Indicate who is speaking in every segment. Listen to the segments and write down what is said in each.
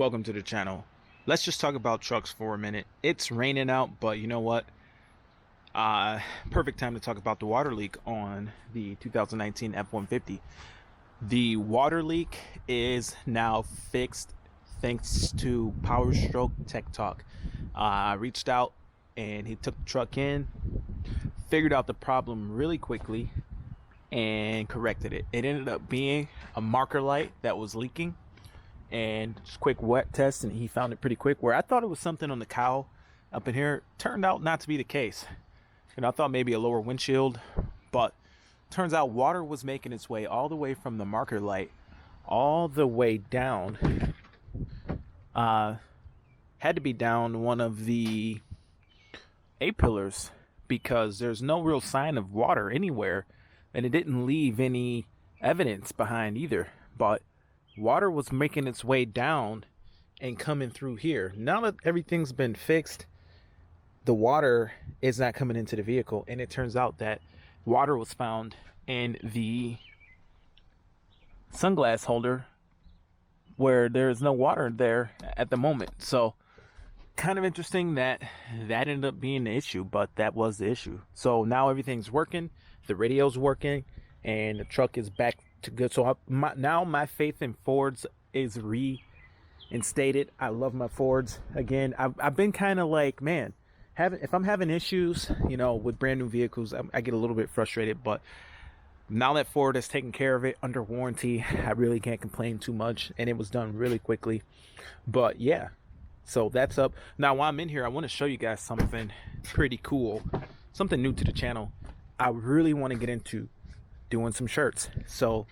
Speaker 1: Welcome to the channel. Let's just talk about trucks for a minute. It's raining out, but you know what? Perfect time to talk about the water leak on the 2019 F-150. The water leak is now fixed thanks to Power Stroke Tech Talk. I reached out and he took the truck in, figured out the problem really quickly, and corrected it. It ended up being a marker light that was leaking, and just quick wet test, and he found it pretty quick. Where I thought it was something on the cowl up in here, turned out not to be the case. And I thought maybe a lower windshield, but turns out water was making its way all the way from the marker light all the way down. Had to be down one of the A-pillars because there's no real sign of water anywhere, and it didn't leave any evidence behind either. But water was making its way down and coming through here. Now that everything's been fixed, the water is not coming into the vehicle, and it turns out that water was found in the sunglass holder where there's no water there at the moment. So kind of interesting that ended up being the issue, but that was the issue. So now everything's working, the radio's working, and the truck is back to good. So now my faith in Fords is reinstated. I love my Fords again. I've been kind of like, man, if I'm having issues, with brand new vehicles, I get a little bit frustrated. But now that Ford has taken care of it under warranty, I really can't complain too much, and it was done really quickly. But yeah, so that's up. Now while I'm in here, I want to show you guys something pretty cool, something new to the channel. I really want to get into doing some shirts. So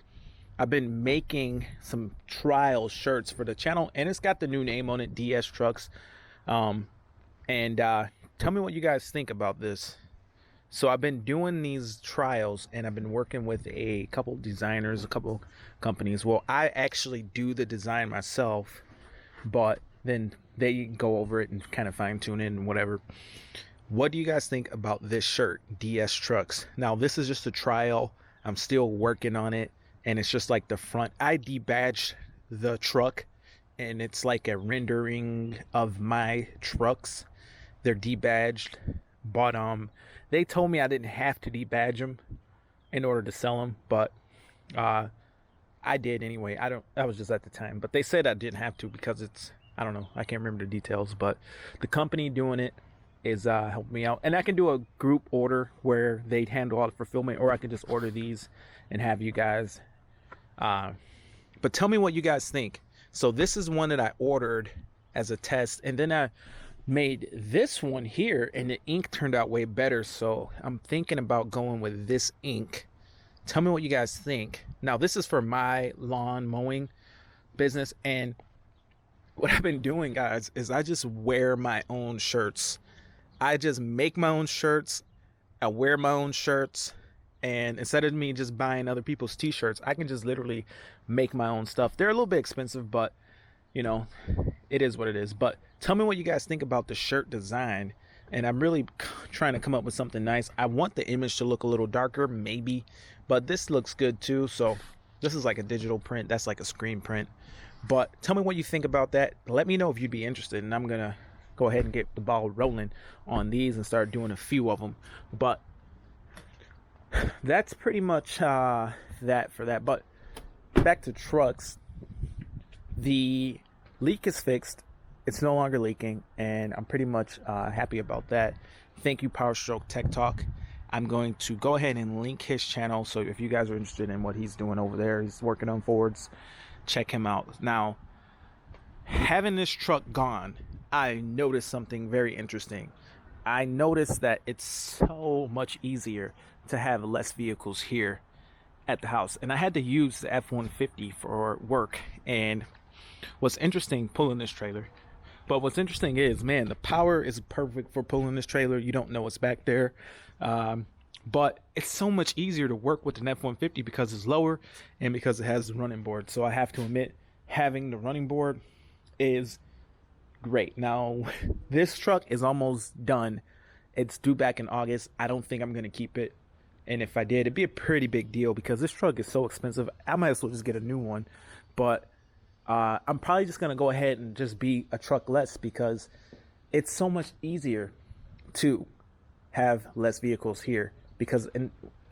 Speaker 1: I've been making some trial shirts for the channel, and it's got the new name on it, DS Trucks. Tell me what you guys think about this. So I've been doing these trials, and I've been working with a couple designers, a couple companies. Well, I actually do the design myself, but then they go over it and kind of fine tune it and whatever. What do you guys think about this shirt, DS Trucks? Now, this is just a trial. I'm still working on it, and it's just like the front. I debadged the truck, and it's like a rendering of my trucks. They're debadged, but they told me I didn't have to debadge them in order to sell them, but I did anyway. I was just at the time, but they said I didn't have to because I don't know, I can't remember the details, but the company doing it is helping me out, and I can do a group order where they'd handle all the fulfillment, or I can just order these and have you guys. But tell me what you guys think. So this is one that I ordered as a test, and then I made this one here, and the ink turned out way better. So I'm thinking about going with this ink. Tell me what you guys think. Now this is for my lawn mowing business, and what I've been doing, guys, is I just wear my own shirts. I just make my own shirts. I wear my own shirts. And instead of me just buying other people's t-shirts, I can just literally make my own stuff. They're a little bit expensive, but it is what it is. But tell me what you guys think about the shirt design. And I'm really trying to come up with something nice. I want the image to look a little darker, maybe, but this looks good too. So this is like a digital print. That's like a screen print. But tell me what you think about that. Let me know if you'd be interested, and I'm gonna go ahead and get the ball rolling on these and start doing a few of them. But that's pretty much that for that. But back to trucks. The leak is fixed. It's no longer leaking, and I'm pretty much happy about that. Thank you, Power Stroke Tech Talk. I'm going to go ahead and link his channel, so if you guys are interested in what he's doing over there, he's working on Fords, check him out. Now, having this truck gone, I noticed something very interesting. I noticed that it's so much easier to have less vehicles here at the house, and I had to use the F-150 for work. And what's interesting, pulling this trailer, but what's interesting is, man, the power is perfect for pulling this trailer. You don't know what's back there, but it's so much easier to work with an F-150 because it's lower and because it has the running board. So I have to admit, having the running board is great. Now this truck is almost done. It's due back in August. I don't think I'm gonna keep it, and if I did, it'd be a pretty big deal because this truck is so expensive. I might as well just get a new one. But I'm probably just going to go ahead and just be a truck less because it's so much easier to have less vehicles here because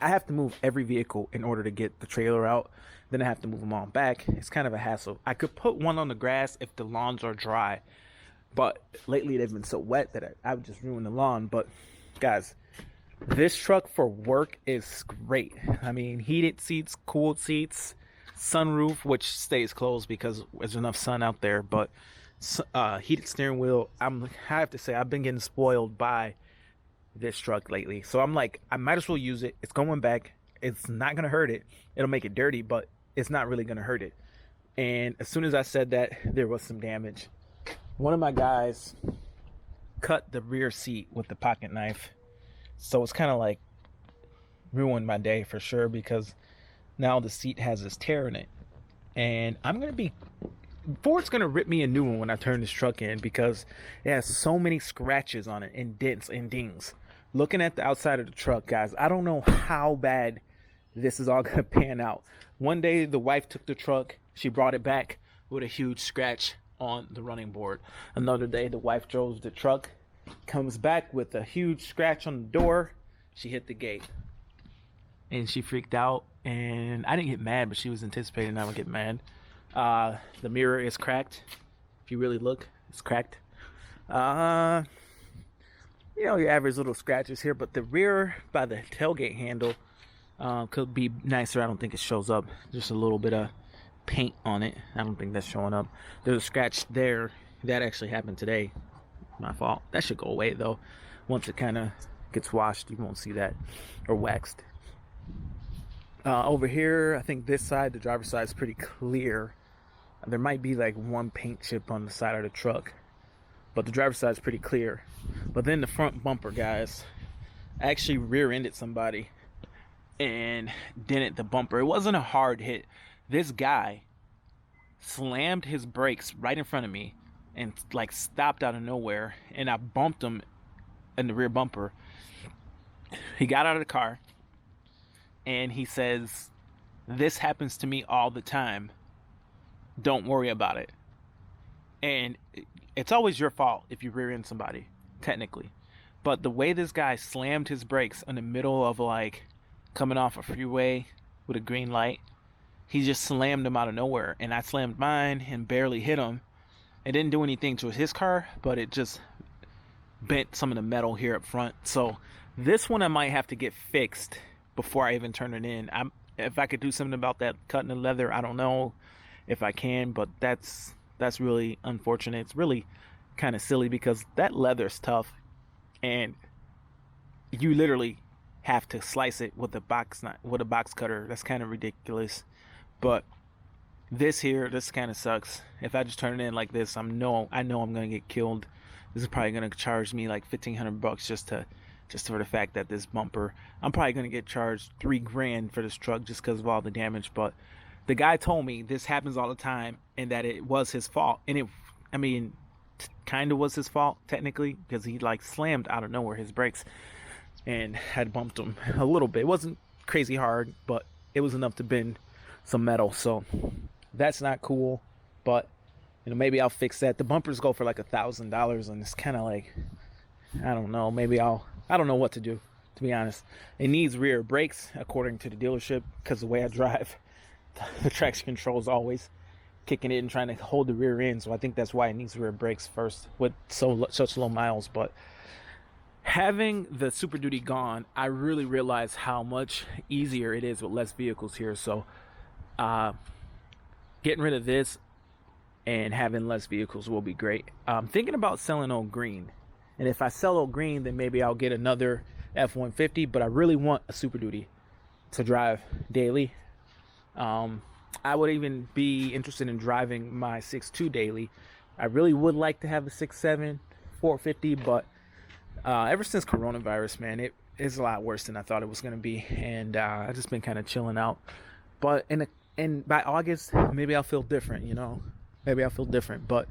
Speaker 1: I have to move every vehicle in order to get the trailer out. Then I have to move them all back. It's kind of a hassle. I could put one on the grass if the lawns are dry, but lately they've been so wet that I would just ruin the lawn. But guys, this truck for work is great. I mean, heated seats, cooled seats, sunroof, which stays closed because there's enough sun out there, but heated steering wheel. I have to say, I've been getting spoiled by this truck lately. So I'm like, I might as well use it. It's going back. It's not going to hurt it. It'll make it dirty, but it's not really going to hurt it. And as soon as I said that, there was some damage. One of my guys cut the rear seat with the pocket knife. So it's kind of like ruined my day for sure because now the seat has this tear in it. And I'm going to be... Ford's going to rip me a new one when I turn this truck in because it has so many scratches on it and dents and dings. Looking at the outside of the truck, guys, I don't know how bad this is all going to pan out. One day, the wife took the truck. She brought it back with a huge scratch on the running board. Another day, the wife drove the truck, comes back with a huge scratch on the door. She hit the gate. And she freaked out. And I didn't get mad, but she was anticipating I would get mad. The mirror is cracked. If you really look, it's cracked. You know, your average little scratches here, but the rear by the tailgate handle could be nicer. I don't think it shows up. Just a little bit of paint on it. I don't think that's showing up. There's a scratch there. That actually happened today. My fault. That should go away though. Once it kind of gets washed, you won't see that, or waxed. Over here, I think this side, the driver's side, is pretty clear. There might be like one paint chip on the side of the truck, but the driver's side is pretty clear. But then the front bumper, guys, I actually rear-ended somebody and dented the bumper. It wasn't a hard hit. This guy slammed his brakes right in front of me and like stopped out of nowhere, and I bumped him in the rear bumper. He got out of the car and he says, "This happens to me all the time. Don't worry about it." And it's always your fault if you rear end somebody, technically. But the way this guy slammed his brakes in the middle of like coming off a freeway with a green light, he just slammed him out of nowhere. And I slammed mine and barely hit him. It didn't do anything to his car, but it just bent some of the metal here up front. So this one I might have to get fixed before I even turn it in. If I could do something about that cutting the leather, I don't know if I can, but that's really unfortunate. It's really kind of silly because that leather's tough and you literally have to slice it with a box cutter. That's kind of ridiculous. But this kind of sucks. If I just turn it in like this, I know I'm gonna get killed. This is probably gonna charge me like $1,500 just for the fact that this bumper. I'm probably gonna get charged $3,000 for this truck just because of all the damage. But the guy told me this happens all the time and that it was his fault. And it kind of was his fault technically because he like slammed out of nowhere his brakes and had bumped him a little bit. It wasn't crazy hard, but it was enough to bend some metal. So that's not cool, but maybe I'll fix that. The bumpers go for like $1,000 and it's kind of like, I don't know, I don't know what to do, to be honest. It needs rear brakes according to the dealership because the way I drive, the traction control is always kicking it and trying to hold the rear end. So I think that's why it needs rear brakes first with such low miles. But having the Super Duty gone, I really realized how much easier it is with less vehicles here. So getting rid of this and having less vehicles will be great. I'm thinking about selling Old Green. And if I sell Old Green, then maybe I'll get another F-150. But I really want a Super Duty to drive daily. I would even be interested in driving my 6.2 daily. I really would like to have a 6.7 450, but ever since coronavirus, man, it is a lot worse than I thought it was going to be, and I've just been kind of chilling out. But by August, maybe I'll feel different, Maybe I'll feel different, but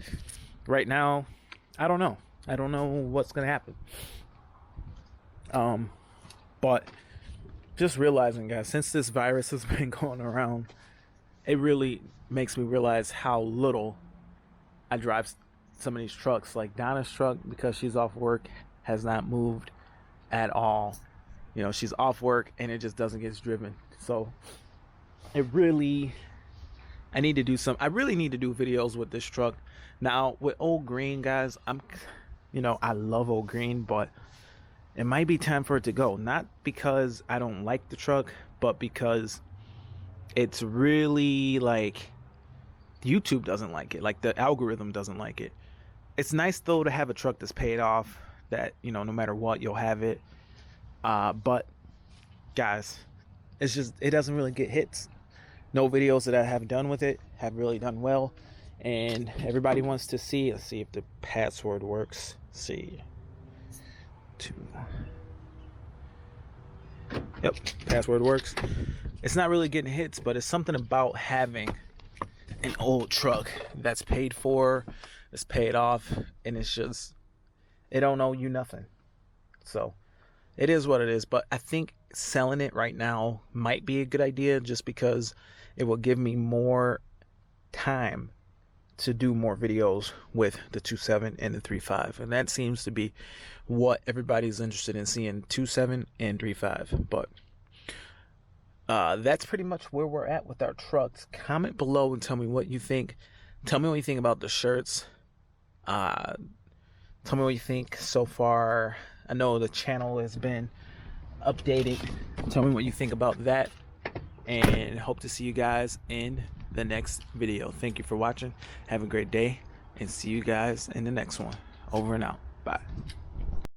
Speaker 1: right now, I don't know. I don't know what's going to happen. But just realizing, guys, since this virus has been going around, it really makes me realize how little I drive some of these trucks. Like Donna's truck, because she's off work, has not moved at all. You know, she's off work and it just doesn't get driven. So it really, I really need to do videos with this truck. Now with Old Green, guys, I love Old Green, but it might be time for it to go. Not because I don't like the truck, but because it's really like YouTube doesn't like it. Like the algorithm doesn't like it. It's nice though to have a truck that's paid off, that, no matter what, you'll have it. But guys, it doesn't really get hits. No videos that I have done with it have really done well, and everybody wants to see. Let's see if the password works. Let's see. Yep, password works. It's not really getting hits, but it's something about having an old truck that's paid for, it's paid off, and it's just, it don't owe you nothing. So it is what it is. But I think selling it right now might be a good idea, just because it will give me more time to do more videos with the 2.7 and the 3.5, and that seems to be what everybody's interested in seeing, 2.7 and 3.5. But that's pretty much where we're at with our trucks. Comment below and tell me what you think. Tell me what you think about the shirts. Tell me what you think so far. I know the channel has been updated. Tell me what you think about that, and hope to see you guys in the next video. Thank you for watching. Have a great day, and see you guys in the next one. Over and out. Bye.